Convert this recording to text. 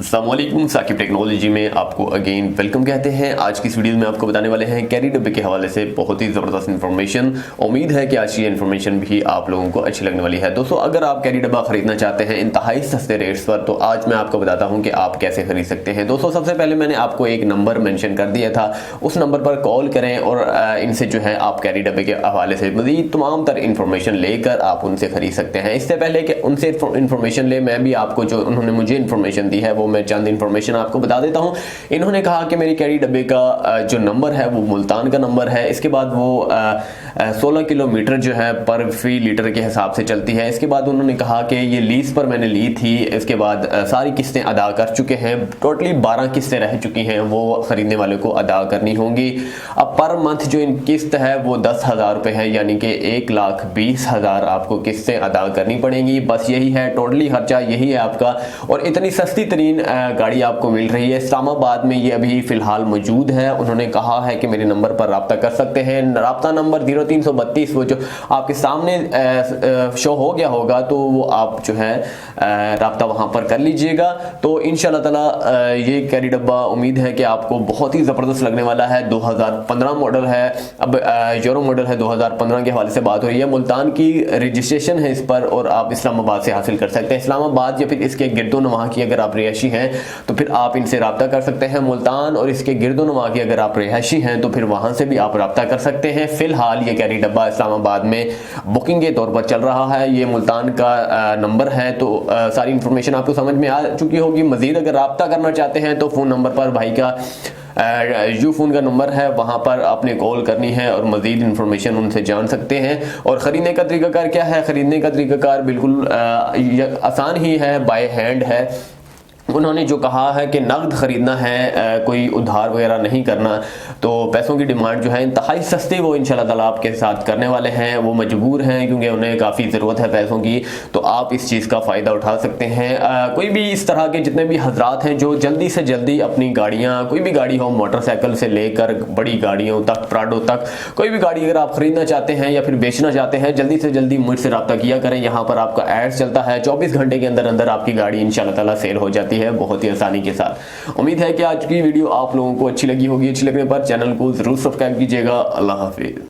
अस्सलामुअलैकुम, साकिब टेक्नोलॉजी में आपको अगेन वेलकम कहते हैं। आज की वीडियो में आपको बताने वाले हैं कैरी डब्बे के हवाले से बहुत ही ज़बरदस्त इन्फॉर्मेशन। उम्मीद है कि आज की इन्फॉर्मेशन भी आप लोगों को अच्छी लगने वाली है। दोस्तों, अगर आप कैरी डब्बा खरीदना चाहते हैं इंतहाई सस्ते रेट्स पर, तो आज मैं आपको बताता हूं कि आप कैसे खरीद सकते हैं। दोस्तों, सबसे पहले मैंने आपको एक नंबर मेंशन कर दिया था, उस नंबर पर कॉल करें और इनसे जो है आप कैरी डब्बे के हवाले से मज़ीद तमाम तर इन्फॉर्मेशन लेकर आप उनसे खरीद सकते हैं। इससे पहले कि उनसे इन्फॉर्मेशन ले, मैं भी आपको जो उन्होंने मुझे इन्फॉर्मेशन दी है वो मैं चंद इन्फॉर्मेशन आपको बता देता हूं। इन्होंने कहा कि मेरी कैरी डब्बे का जो नंबर है वो मुल्तान का नंबर है। इसके बाद वो 16 किलोमीटर जो है पर फी लीटर के हिसाब से चलती है। इसके बाद उन्होंने कहा कि ये लीज पर मैंने ली थी। इसके बाद सारी किस्तें अदा कर चुके हैं। टोटली 12 किस्तें रह चुकी हैं, वो खरीदने वाले को अदा करनी होंगी। अब पर मंथ जो इन किस्त है वो 10,000 रुपये है, यानी कि 1,20,000 आपको किस्तें अदा करनी पड़ेंगी। बस यही है, टोटली खर्चा यही है आपका। और इतनी सस्ती तरीन गाड़ी आपको मिल रही है। इस्लामाबाद में ये अभी फिलहाल मौजूद है। उन्होंने कहा है कि मेरे नंबर पर रब्ता कर सकते हैं। रब्ता नंबर 0332 वो जो आपके सामने शो हो गया होगा, तो वो आप जो है रब्ता वहां पर कर लीजिएगा। तो इंशाल्लाह ताला ये कैरी डब्बा उम्मीद है कि आपको बहुत ही ज़बरदस्त लगने वाला है। 2015 मॉडल है, अब यूरो मॉडल है। 2015 के हवाले से बात हो रही है। मुल्तान की रजिस्ट्रेशन है इस पर और आप इस्लामाबाद से हासिल कर सकते हैं। इस्लामाबाद या फिर इसके गिरदोनवा की अगर आप रिहायशी हैं तो फिर आप इनसे रब्ता कर सकते हैं। मुल्तान और इसके गिरदोनवा की अगर आप रिहायशी हैं तो फिर वहां से भी आप रब्ता कर सकते हैं। फिलहाल ये कैरी डब्बा इस्लामाबाद में बुकिंग के तौर पर चल रहा है। ये मुल्तान का नंबर है। तो सारी इंफॉर्मेशन आपको समझ में आ चुकी होगी। मजीद अगर रब्ता करना चाहते हैं तो फ़ोन नंबर पर भाई का यू फ़ोन का नंबर है, वहाँ पर आपने कॉल करनी है और मज़ीद इन्फॉर्मेशन उनसे जान सकते हैं। और ख़रीदने का तरीक़ाकार क्या है? ख़रीदने का तरीक़ाकार बिल्कुल आसान ही है, बाय हैंड है। उन्होंने जो कहा है कि नकद ख़रीदना है, कोई उधार वगैरह नहीं करना। तो पैसों की डिमांड जो है इंतहाई सस्ती वो इंशाल्लाह ताला आपके साथ करने वाले हैं। वो मजबूर हैं क्योंकि उन्हें काफ़ी ज़रूरत है पैसों की। तो आप इस चीज़ का फ़ायदा उठा सकते हैं। कोई भी इस तरह के जितने भी हजरात हैं जो जल्दी से जल्दी अपनी गाड़ियाँ, कोई भी गाड़ी हो, मोटरसाइकिल से लेकर बड़ी गाड़ियों तक, प्राडो तक, कोई भी गाड़ी अगर आप ख़रीदना चाहते हैं या फिर बेचना चाहते हैं, जल्दी से जल्दी मुझसे रब्ता किया करें। यहाँ पर आपका एड्स चलता है, 24 घंटे के अंदर अंदर आपकी गाड़ी इंशाल्लाह ताला सेल हो जाती है बहुत ही आसानी के साथ। उम्मीद है कि आज की वीडियो आप लोगों को अच्छी लगी होगी। अच्छी लगने पर चैनल को जरूर सब्सक्राइब कीजिएगा। अल्लाह हाफिज।